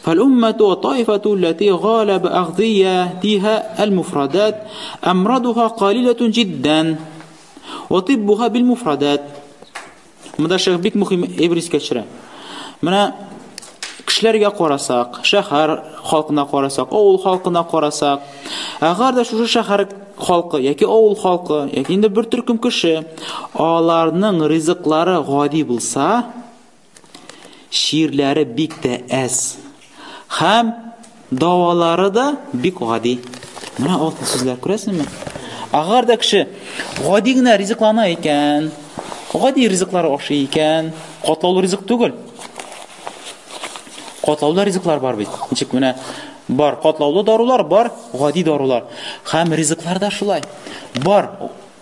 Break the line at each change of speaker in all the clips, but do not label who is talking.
فالأمة والطائفة التي غالب أغذيتها المفردات أمراضها قليلة جدا وطبها بالمفردات. Мында шәх бик мөһим эбрис кечерә. Менә кешеләргә карасак, шәһәр халкына карасак, авыл халкына карасак, әгәр дә шушы шәһәр халкы яки авыл халкы, яки инде бер төркем кеше, аларның ризыклары гади булса, ширләре бик тә әз. Һәм давалары да бик гади. Менә алтын сүзләр күрәсезме? Әгәр дә кеше гади генә ризыклана икән, гади ризыклары ашый икән, катлаулы ризык түгел. Катлаулы ризыклар бар бит. Ничек менә бар катлаулы дарулар, бар гади дарулар. Һәм ризыклар да шулай. Бар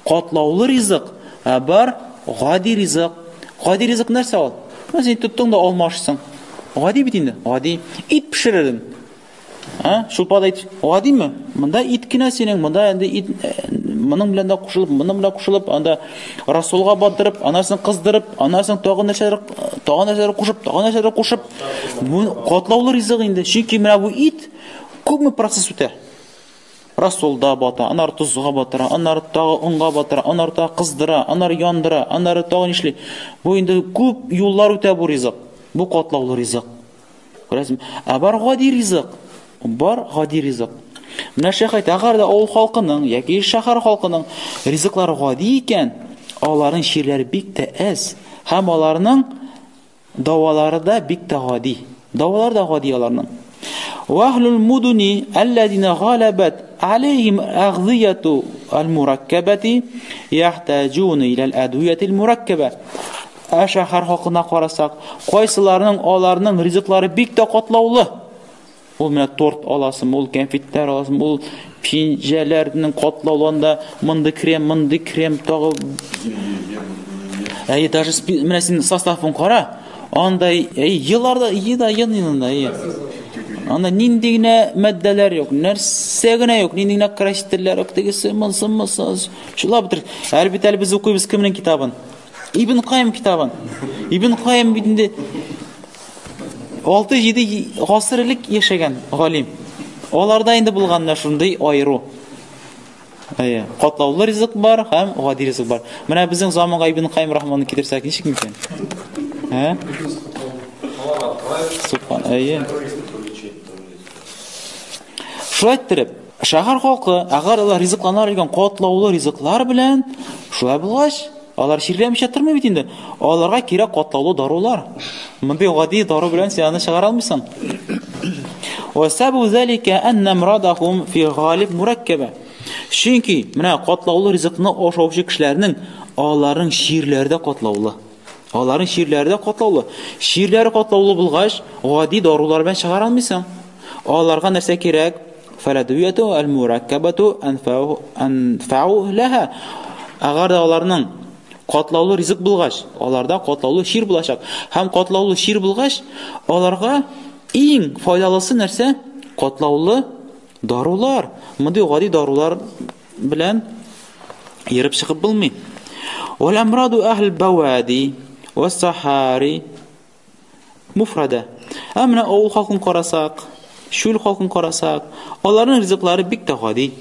катлаулы ризык, бар гади ризык. Гади ризык нәрсә ул? Син тоттың да алмашсың. Гади бит инде. Гади ит пешерердең. Шулпада ит гадиме? Монда ит кенә синең, монда инде ит моның белән дә кушылып, моның белән кушылып, анда Расулга батырып, анасын кыздырып, анасын тагын нәрсәләр кушып, бу катлаулы ризык инде. Чөнки менә бу ит күпме процесс үтә. Расулда бата, анар тузга батыра, анар тагы унга батыра, анар тагы кыздыра, анар яндыра, анар тагы нишли. Бу инде күп юллар үтә бу ризык. Бу катлаулы ризык. Күрәсезме? Бар гади ризык. Бар гади ризык. Менә шәһәт әгәр дә авыл халкының яки шәһәр халкының ризыклары гади икән, аларның ширләре бик тә әз. Һәм аларның давалары да бик тә гади. Давалар да гади аларның. وأهل المدن الذين غلبت عليهم أغذية المركبة يحتاجون إلى الأدوية المركبة. Шәһәр халкына карасак, кайсыларның аларның ризыклары бик тә катлаулы. Ул менә торт аласым, ул конфетлар аласым, ул пинҗәләрнең катлаулында монды крем тагы. Даже менә син составын кара, анда елларда янында. Анда нинди генә матдәләр юк, нәрсә генә юк, нинди генә красителләр юк, тегесе монсы. Шулай битер. Әлбәттә без укыйбыз кемнең китабын? Ибн Кайм китабын. Ибн Кайм бит инде 6-7 гасырлык яшәгән галим. Аларда инде булганнар шундый айыру. Катлаулы ризык бар һәм гади ризык бар. Менә безнең заманга Ибн Кайм рахманны китерсәк, ничек мөмкин? Субхан. Шулай итеп, шәһәр халкы әгәр алар ризыкланар дигән катлаулы ризыклар белән шулай булгач, алар ширләмичә тормый бит инде. Аларга кирәк катлаулы дарулар. Мондый гади дару белән син аны чыгара алмыйсың. Ва сабу залика анна мурадахум фи галиб мураккаба. Чөнки менә катлаулы ризыкны ашаучы кешеләрнең аларның ширләрдә катлаулы. Аларның ширләрдә катлаулы. Ширләре катлаулы булгач, гади дарулар белән чыгара алмыйсың. Аларга нәрсә кирәк? Фаладуяту аль-мураккабату анфау лаха. Әгәр аларның катлаулы ризык булгач, аларда катлаулы шир булачак. Һәм катлаулы шир булгач, аларга иң файдалысы нәрсә? Катлаулы дарулар. Мондый гади дарулар белән йөреп чыгып булмый. Вал амраду ахл бавади ва сахари муфрада. Әмма авыл халкын карасак, шул халкын карасак, аларның ризыклары бик тә гади.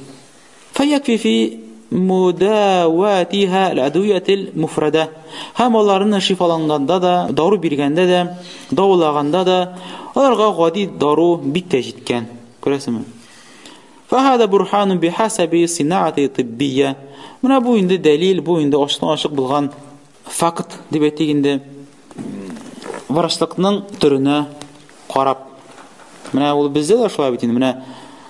Фаякфи фи мудаватиха al-adwiyatil mufrada. Һәм аларны шифаланганда да, дару биргәндә дә, даулаганда да аларга гади дару бик тә җиткән. Күрәсезме? Фахада бурханун бихасаби синаати тиббия. Менә бу инде дәлил, бу инде ачык булган факт дип әйтик инде. Врачлыкның төренә карап. Менә ул бездә дә шулай бит инде. Менә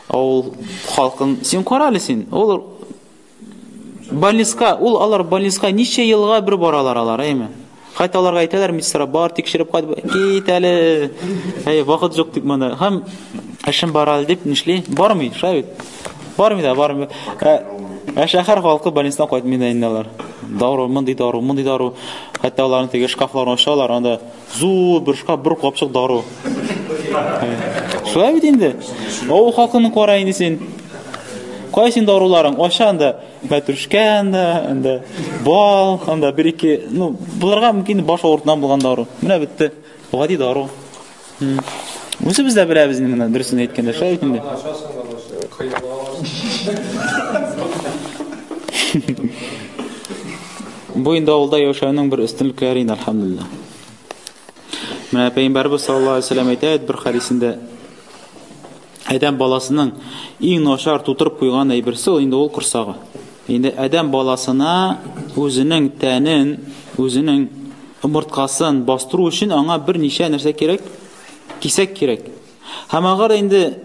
авыл халкын син каралы син. Ул больниска, ул алар больниска ничә елга бер баралар алар, әйме? Хәтта аларга әйтәләр, мистер бар тикшереп кит әле. Вакыт юк дип монда. Һәм эшем бар әле дип нишли? Бармый, шәбит. Бармый. Шәһәр халкы больнистан кайтмый да инде алар. Дару, мондый дару. Хәтта аларның теге шкафларын ачалар, анда зур бер шкаф, бер капчык дару. Шулай бит инде. Авыл халкының кара инде син. Кайсын даруларың ачанда, мәтрүшкәндә, анда бал, анда бер-ике, буларга мөмкин баш авыртудан булган дару. Менә битте. Гади дару. Үзебез дә беләбез инде, дөресен әйткәндә, шулай инде. Бу инде авылда яшәүнең бер өстенлекләре инде, әлхәмдүлиллаһ. Менә Пәйгамбәрбез саллаллаһу алейһи ва сәллям әйтә бер хадисендә, Адәм баласының иң начар тутырып куйган әйберсе ул инде ул корсагы. Инде Адәм баласына үзенең тәнен, үзенең омырткасын бастыру өчен аңа бер ничә нәрсә кирәк? Кисәк кирәк. Һәм агар инде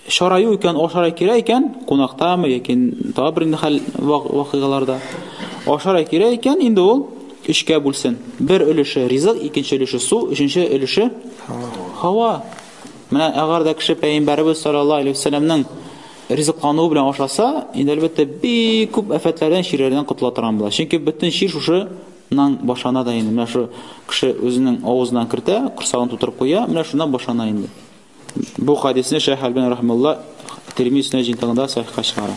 шараю икән, ашара кирәк икән, кунактамы яки та бер инде хәл вакыйгаларда ашара кирәк икән, инде ул өчкә бүлсен. Бер өлеше ризык, икенче өлеше су, өченче өлеше һава. Менә агар да кеше Пәйгамбәрбез саллаллаһу алейһи ва сәлләмнең ризыклануы белән ашаса, инде әлбәттә бик күп афәтләрдән, ширәрдән котыла торган була. Чөнки бөтен шир шушының башына да инде. Менә шу кеше үзенең авызыннан кертә, корсагын тутырып куя, менә шуннан башына инде. Бу хадисне Шәйх Әл-Бани рахимахуллаһ Тирмизине җинтагында сахихка чыгара.